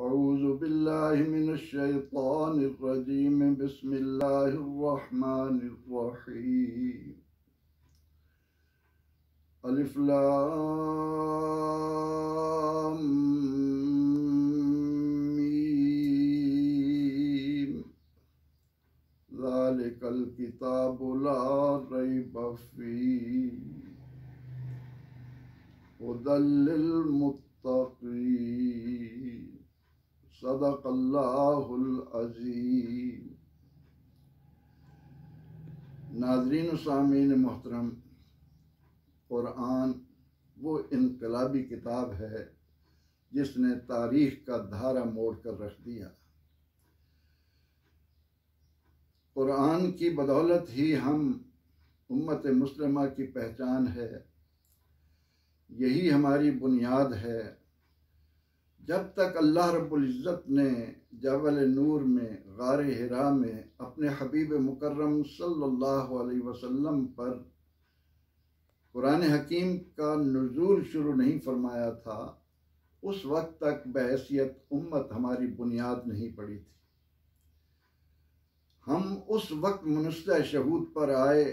औज़ु बिल्लाहि मिनश शैतानिर रजीम बिस्मिल्लाहिर रहमानिर रहीम अलिफ लाम मीम ज़ालिकल किताबु ला रैब फीह हुदल लिल मुत्तक़ीन सदक़ल्लाहुल अज़ीम। नाज़रीन सामीन मोहतरम, कुरान वो इनकलाबी किताब है जिसने तारीख का धारा मोड़ कर रख दिया। कुरान की बदौलत ही हम उम्मत मुस्लिमा की पहचान है, यही हमारी बुनियाद है। जब तक अल्लाह रब्बुल इज़्ज़त ने जबल नूर में गार हिरा में अपने हबीब मुकर्रम सल्लल्लाहु अलैहि वसल्लम पर कुरान हकीम का नुज़ूल शुरू नहीं फरमाया था, उस वक्त तक बहैसियत उम्मत हमारी बुनियाद नहीं पड़ी थी। हम उस वक्त मुनस्ता शहूद पर आए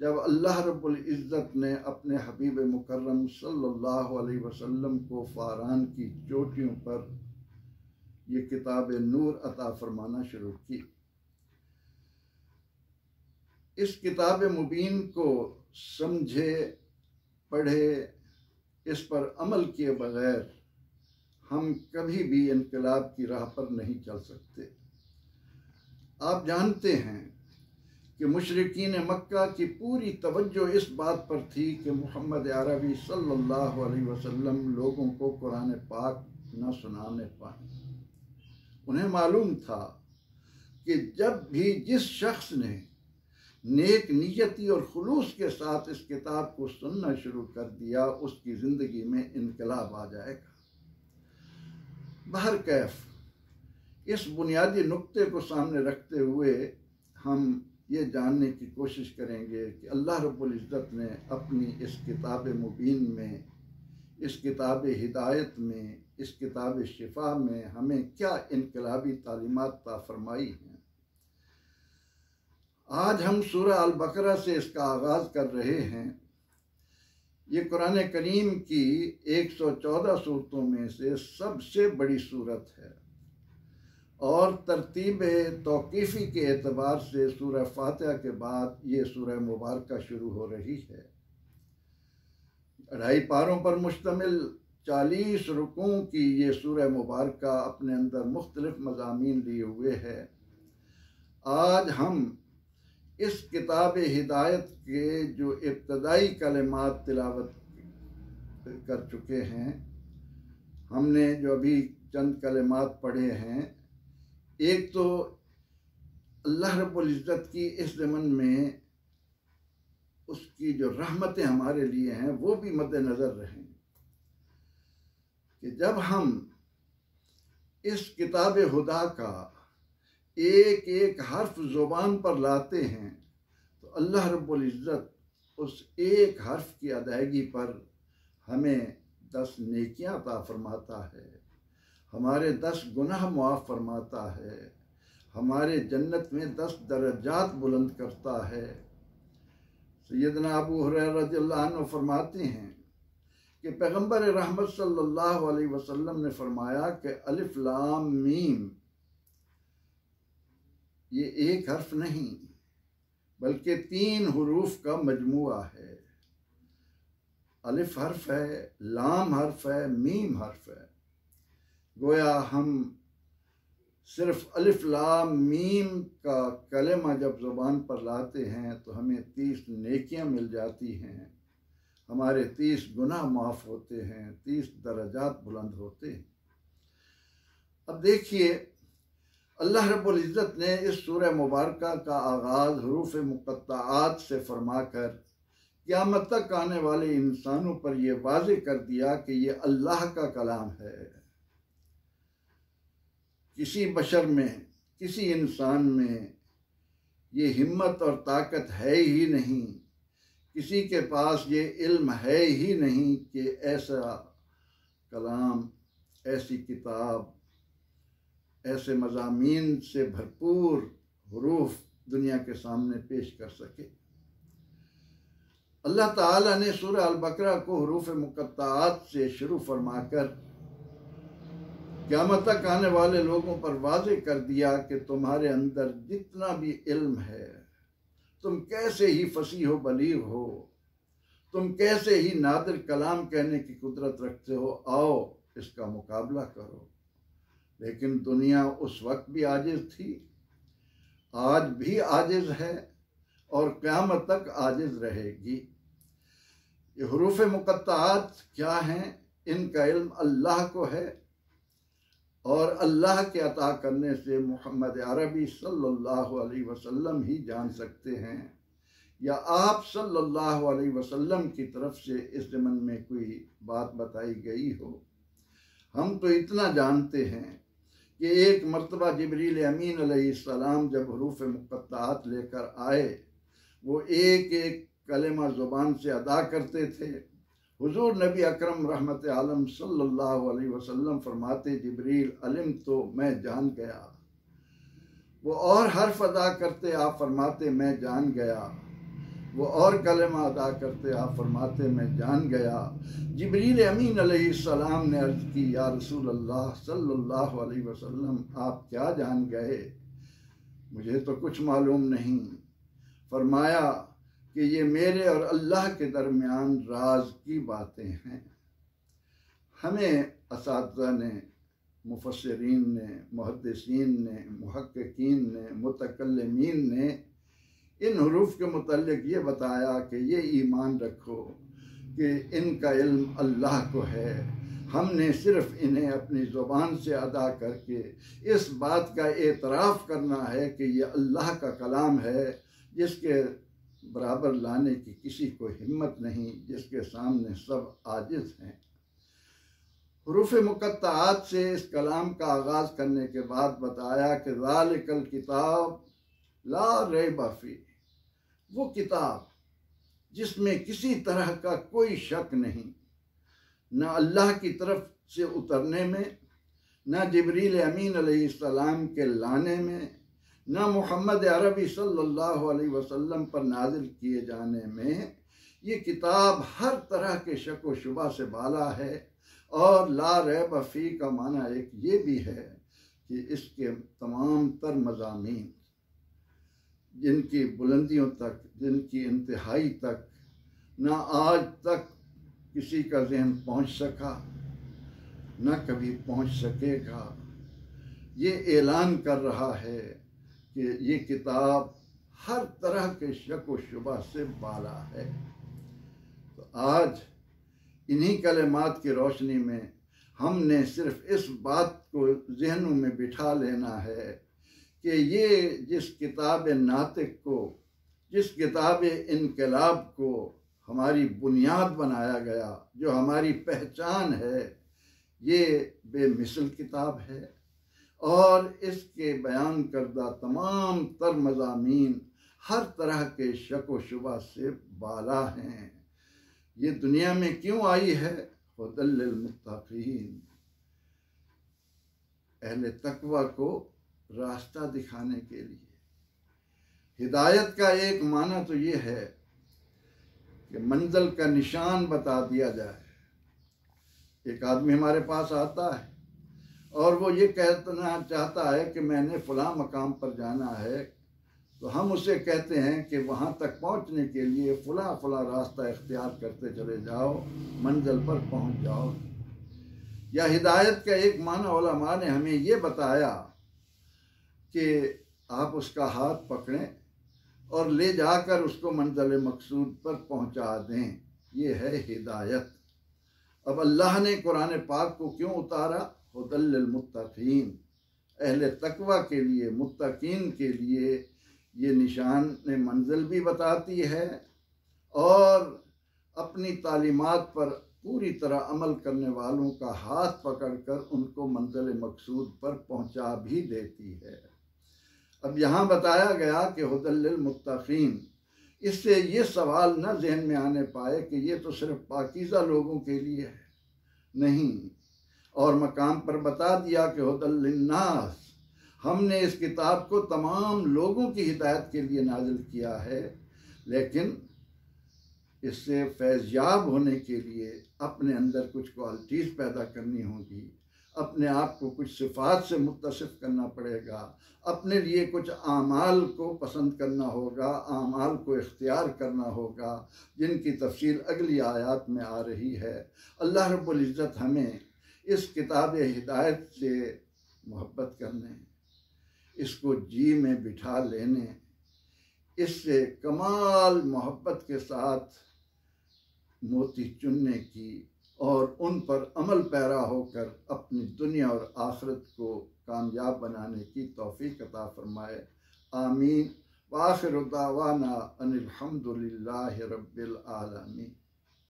जब अल्लाह रब्बुल इज़्ज़त ने अपने हबीब मुकर्रम सल्लल्लाहु अलैहि वसल्लम को फ़ारान की चोटियों पर ये किताब नूर अता फरमाना शुरू की। इस किताब मुबीन को समझे, पढ़े, इस पर अमल किए बगैर हम कभी भी इनकलाब की राह पर नहीं चल सकते। आप जानते हैं कि मुशरिकीन मक्का की पूरी तवज्जो इस बात पर थी कि मोहम्मद अरबी सल्लल्लाहु अलैहि वसल्लम लोगों को कुरान पाक न सुनाने पाए। उन्हें मालूम था कि जब भी जिस शख्स ने नेक नीयती और खुलूस के साथ इस किताब को सुनना शुरू कर दिया, उसकी ज़िंदगी में इनकलाब आ जाएगा। बहरकैफ इस बुनियादी नुक्ते को सामने रखते हुए हम ये जानने की कोशिश करेंगे कि अल्लाह रब्बुल इज़्ज़त ने अपनी इस किताब मुबीन में, इस किताब हिदायत में, इस किताब शिफा में हमें क्या इनकलाबी तालीमात ता फरमाई हैं। आज हम सूरह अल बकरा से इसका आगाज़ कर रहे हैं। ये कुरान करीम की 114 सूरतों में से सबसे बड़ी सूरत है और तरतीब तौक़ीफ़ी के एतबार से सूरह फातिहा के बाद ये सूरह मुबारका शुरू हो रही है। 2.5 पारों पर मुश्तमिल 40 रुकों की ये सूरह मुबारका अपने अंदर मुख्तलिफ मज़ामीन लिए हुए है। आज हम इस किताब हिदायत के जो इब्तदाई कलिमात तिलावत कर चुके हैं, हमने जो अभी चंद कलिमात पढ़े हैं, एक तो अल्लाह रब्बुल इज़्ज़त की इस ज़मन में उसकी जो रहमतें हमारे लिए हैं वो भी मद्देनज़र रहें कि जब हम इस किताब हुदा का एक एक हर्फ ज़ुबान पर लाते हैं तो अल्लाह रब्बुल इज़्ज़त उस एक हर्फ की अदायगी पर हमें 10 नेकियां अता फरमाता है, हमारे 10 गुनाह मुआफ़ फरमाता है, हमारे जन्नत में 10 दर्जात बुलंद करता है। सैयदना अबू हुरैरा रज़ियल्लाहु अन्हु फरमाते हैं कि पैगम्बर रहमत सल्लल्लाहु अलैहि वसल्लम ने फरमाया कि अलिफ लाम मीम ये एक हर्फ नहीं बल्कि 3 हुरूफ का मजमुआ है। अलिफ हर्फ है, लाम हर्फ है, मीम हर्फ है। गोया हम सिर्फ अलिफ लाम मीम का कलेमा जब ज़ुबान पर लाते हैं तो हमें 30 नेकियां मिल जाती हैं, हमारे 30 गुनाह माफ़ होते हैं, 30 दर्जात बुलंद होते हैं। अब देखिए, अल्लाह रब्बुल इज़्ज़त ने इस सूरह मुबारका का आगाज़ हुरूफ मुक़त्तआत से फरमाकर क़यामत तक आने वाले इंसानों पर यह वाज़ेह कर दिया कि ये अल्लाह का कलाम है। किसी बशर में, किसी इंसान में ये हिम्मत और ताकत है ही नहीं, किसी के पास ये इल्म है ही नहीं कि ऐसा कलाम, ऐसी किताब, ऐसे मज़ामीन से भरपूर हुरूफ दुनिया के सामने पेश कर सके। अल्लाह ताला ने सूरह अल बकरा को हुरूफ मुक़त्ताआत से शुरू फरमाकर क़यामत तक आने वाले लोगों पर वाज़े कर दिया कि तुम्हारे अंदर जितना भी इल्म है, तुम कैसे ही फसीह व बलीग हो, तुम कैसे ही नादिर कलाम कहने की कुदरत रखते हो, आओ इसका मुकाबला करो। लेकिन दुनिया उस वक्त भी आजिज़ थी, आज भी आजिज़ है और क़यामत तक आजिज़ रहेगी। ये हुरूफ मुक़त्ताआत क्या हैं? इनका इल्म अल्लाह को है और अल्लाह के अता करने से मोहम्मद अरबी सल्लल्लाहु अलैहि वसल्लम ही जान सकते हैं, या आप सल्लल्लाहु अलैहि वसल्लम की तरफ से इस ज़मन में कोई बात बताई गई हो। हम तो इतना जानते हैं कि एक मर्तबा जिब्रील अमीन अलैहिस्सलाम जब हुरूफ मुक़त्ताआत लेकर आए, वो एक एक कलेमा ज़ुबान से अदा करते थे। हुजूर नबी अकरम रहमत आलम सल्लल्लाहु अलैहि वसल्लम फरमाते, जिब्रील अलिम तो मैं जान गया। वो और हर्फ अदा करते, आप फरमाते मैं जान गया। वो और कलेमा अदा करते, आप फरमाते मैं जान गया। जिब्रील अमीन अलैहिस्सलाम ने अर्ज़ की, या रसूल अल्लाह सल्लल्लाहु अलैहि वसल्लम, आप क्या जान गए? मुझे तो कुछ मालूम नहीं। फरमाया कि ये मेरे और अल्लाह के दरमियान राज की बातें हैं। हमें असातिज़ा ने, मुफस्सिरीन ने, मुहद्दिसीन ने, मुहक्किकीन ने, मुतकल्लिमीन ने इन हुरूफ के मुतल्लिक़ ये बताया कि ये ईमान रखो कि इनका इल्म अल्लाह को है। हमने सिर्फ़ इन्हें अपनी ज़ुबान से अदा करके इस बात का एतराफ़ करना है कि ये अल्लाह का कलाम है, जिसके बराबर लाने की किसी को हिम्मत नहीं, जिसके सामने सब आजिज़ हैं। हुरूफ मुक़त्ताआत से इस कलाम का आगाज़ करने के बाद बताया कि ज़ालिकल किताब ला रैब फीह, वो किताब जिसमें किसी तरह का कोई शक नहीं, न अल्लाह की तरफ से उतरने में, न जिब्रील अमीन अलैहिस्सलाम के लाने में, न मुहम्मद अरबी सल्लल्लाहु अलैहि वसल्लम पर नाजिल किए जाने में। ये किताब हर तरह के शक व शुबा से बाला है। और ला रैब फी का माना एक ये भी है कि इसके तमाम तर मज़ामीन, जिनकी बुलंदियों तक, जिनकी इंतहाई तक न आज तक किसी का जहन पहुँच सका, न कभी पहुँच सकेगा, ये ऐलान कर रहा है कि ये किताब हर तरह के शक व शुबा से बाला है। तो आज इन्हीं कलेमात की रोशनी में हमने सिर्फ इस बात को जहनों में बिठा लेना है कि ये जिस किताब नातिक को, जिस किताब इनकलाब को हमारी बुनियाद बनाया गया, जो हमारी पहचान है, ये बेमिसल किताब है और इसके बयान करदा तमाम तर मज़ामीन हर तरह के शक व शुबा से बाला हैं। ये दुनिया में क्यों आई है? हुदल लिल मुत्तक़ीन, अहले तकवा को रास्ता दिखाने के लिए। हिदायत का एक माना तो ये है कि मंजिल का निशान बता दिया जाए। एक आदमी हमारे पास आता है और वो ये कहना चाहता है कि मैंने फ़लाँ मकाम पर जाना है, तो हम उसे कहते हैं कि वहाँ तक पहुँचने के लिए फ़लाँ फ़लाँ रास्ता इख्तियार करते चले जाओ, मंजिल पर पहुँच जाओ। या हिदायत का एक माना उलमा ने हमें ये बताया कि आप उसका हाथ पकड़ें और ले जाकर उसको मंजिल मकसूद पर पहुँचा दें, ये है हिदायत। अब अल्लाह ने कुरान पाक को क्यों उतारा? हुदल लिल मुत्तक़ीन, अहले तकवा के लिए, मुत्तक़ीन के लिए ये निशान ने मंजिल भी बताती है और अपनी तालीमात पर पूरी तरह अमल करने वालों का हाथ पकड़कर उनको मंजिल मकसूद पर पहुंचा भी देती है। अब यहाँ बताया गया कि हुदल लिल मुत्तक़ीन, इससे ये सवाल न जहन में आने पाए कि ये तो सिर्फ पाकीज़ा लोगों के लिए है, नहीं। और मकाम पर बता दिया कि हुदल लिन्नास, हमने इस किताब को तमाम लोगों की हिदायत के लिए नाजिल किया है, लेकिन इससे फैज़याब होने के लिए अपने अंदर कुछ क्वालिटीज़ पैदा करनी होगी, अपने आप को कुछ सिफ़ात से मुत्तसिफ़ करना पड़ेगा, अपने लिए कुछ आमाल को पसंद करना होगा, आमाल को इख्तियार करना होगा, जिनकी तफसील अगली आयत में आ रही है। अल्लाह रब्बुल इज़्ज़त हमें इस किताब हिदायत से मोहब्बत करने, इसको जी में बिठा लेने, इससे कमाल मोहब्बत के साथ मोती चुनने की और उन पर अमल पैरा होकर अपनी दुनिया और आखिरत को कामयाब बनाने की तौफीक अता फरमाए। आमीन। व आखिरु दावाना अनिल हम्दुलिल्लाहि रब्बिल आलमीन।